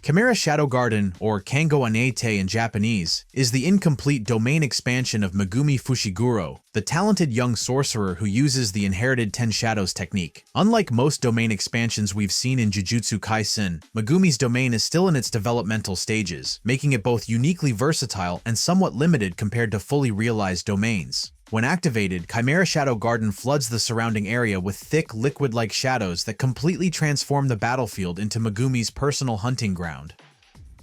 Chimera Shadow Garden, or Kango Anete in Japanese, is the incomplete domain expansion of Megumi Fushiguro, the talented young sorcerer who uses the inherited 10 Shadows technique. Unlike most domain expansions we've seen in Jujutsu Kaisen, Megumi's domain is still in its developmental stages, making it both uniquely versatile and somewhat limited compared to fully realized domains. When activated, Chimera Shadow Garden floods the surrounding area with thick, liquid-like shadows that completely transform the battlefield into Megumi's personal hunting ground.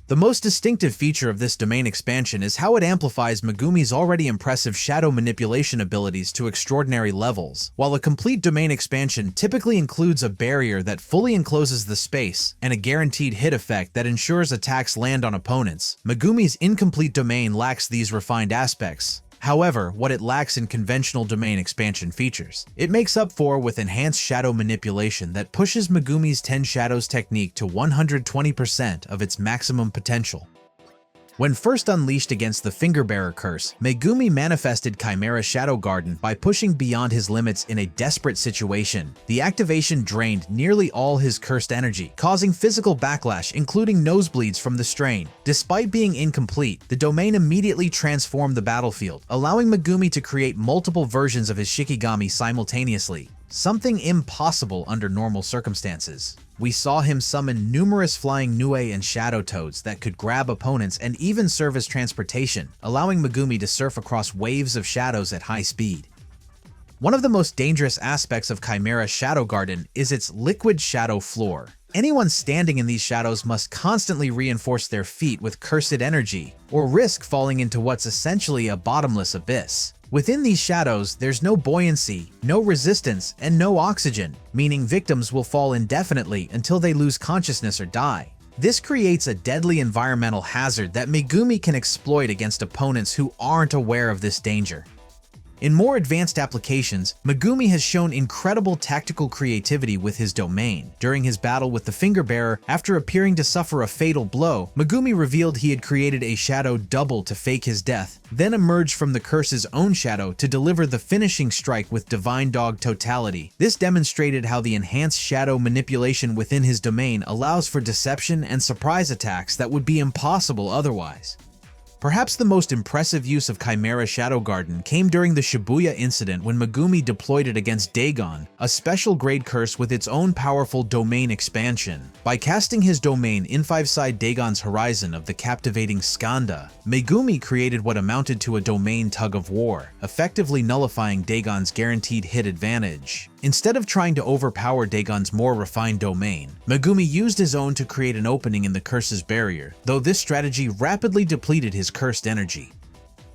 The most distinctive feature of this domain expansion is how it amplifies Megumi's already impressive shadow manipulation abilities to extraordinary levels. While a complete domain expansion typically includes a barrier that fully encloses the space and a guaranteed hit effect that ensures attacks land on opponents, Megumi's incomplete domain lacks these refined aspects. However, what it lacks in conventional domain expansion features, it makes up for with enhanced shadow manipulation that pushes Megumi's 10 Shadows technique to 120% of its maximum potential. When first unleashed against the Fingerbearer curse, Megumi manifested Chimera Shadow Garden by pushing beyond his limits in a desperate situation. The activation drained nearly all his cursed energy, causing physical backlash including nosebleeds from the strain. Despite being incomplete, the domain immediately transformed the battlefield, allowing Megumi to create multiple versions of his Shikigami simultaneously, something impossible under normal circumstances. We saw him summon numerous flying Nue and Shadow Toads that could grab opponents and even serve as transportation, allowing Megumi to surf across waves of shadows at high speed. One of the most dangerous aspects of Chimera Shadow Garden is its liquid shadow floor. Anyone standing in these shadows must constantly reinforce their feet with cursed energy, or risk falling into what's essentially a bottomless abyss. Within these shadows, there's no buoyancy, no resistance, and no oxygen, meaning victims will fall indefinitely until they lose consciousness or die. This creates a deadly environmental hazard that Megumi can exploit against opponents who aren't aware of this danger. In more advanced applications, Megumi has shown incredible tactical creativity with his domain. During his battle with the Fingerbearer, after appearing to suffer a fatal blow, Megumi revealed he had created a shadow double to fake his death, then emerged from the curse's own shadow to deliver the finishing strike with Divine Dog Totality. This demonstrated how the enhanced shadow manipulation within his domain allows for deception and surprise attacks that would be impossible otherwise. Perhaps the most impressive use of Chimera Shadow Garden came during the Shibuya incident when Megumi deployed it against Dagon, a special grade curse with its own powerful domain expansion. By casting his domain in 5-side Dagon's horizon of the captivating Skanda, Megumi created what amounted to a domain tug-of-war, effectively nullifying Dagon's guaranteed hit advantage. Instead of trying to overpower Dagon's more refined domain, Megumi used his own to create an opening in the curse's barrier, though this strategy rapidly depleted his cursed energy.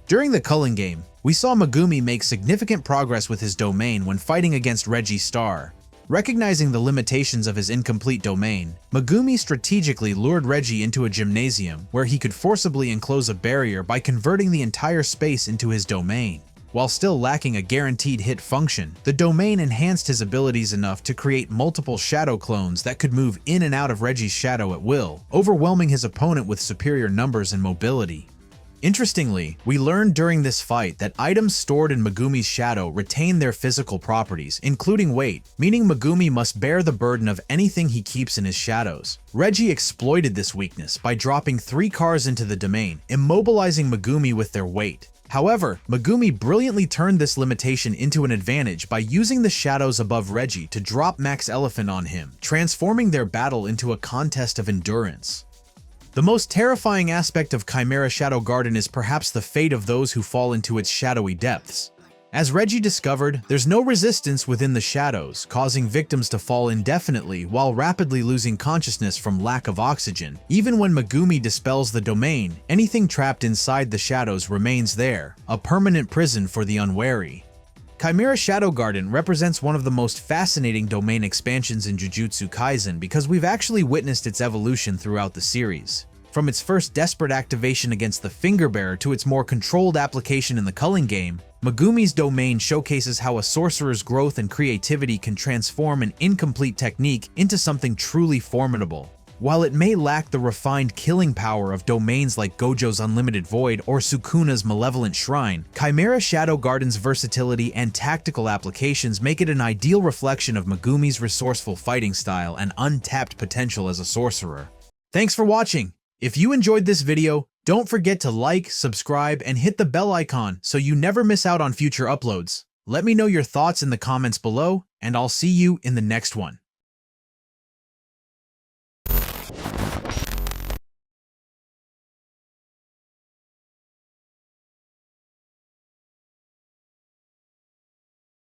During the Culling Game, we saw Megumi make significant progress with his domain when fighting against Reggie Star. Recognizing the limitations of his incomplete domain, Megumi strategically lured Reggie into a gymnasium where he could forcibly enclose a barrier by converting the entire space into his domain. While still lacking a guaranteed hit function, the domain enhanced his abilities enough to create multiple shadow clones that could move in and out of Reggie's shadow at will, overwhelming his opponent with superior numbers and mobility. Interestingly, we learned during this fight that items stored in Megumi's shadow retain their physical properties, including weight, meaning Megumi must bear the burden of anything he keeps in his shadows. Reggie exploited this weakness by dropping 3 cars into the domain, immobilizing Megumi with their weight. However, Megumi brilliantly turned this limitation into an advantage by using the shadows above Reggie to drop Max Elephant on him, transforming their battle into a contest of endurance. The most terrifying aspect of Chimera Shadow Garden is perhaps the fate of those who fall into its shadowy depths. As Reggie discovered, there's no resistance within the shadows, causing victims to fall indefinitely while rapidly losing consciousness from lack of oxygen. Even when Megumi dispels the domain, anything trapped inside the shadows remains there, a permanent prison for the unwary. Chimera Shadow Garden represents one of the most fascinating domain expansions in Jujutsu Kaisen because we've actually witnessed its evolution throughout the series. From its first desperate activation against the Fingerbearer to its more controlled application in the Culling Game, Megumi's domain showcases how a sorcerer's growth and creativity can transform an incomplete technique into something truly formidable. While it may lack the refined killing power of domains like Gojo's Unlimited Void or Sukuna's Malevolent Shrine, Chimera Shadow Garden's versatility and tactical applications make it an ideal reflection of Megumi's resourceful fighting style and untapped potential as a sorcerer. Thanks for watching. If you enjoyed this video, don't forget to like, subscribe, and hit the bell icon so you never miss out on future uploads. Let me know your thoughts in the comments below, and I'll see you in the next one.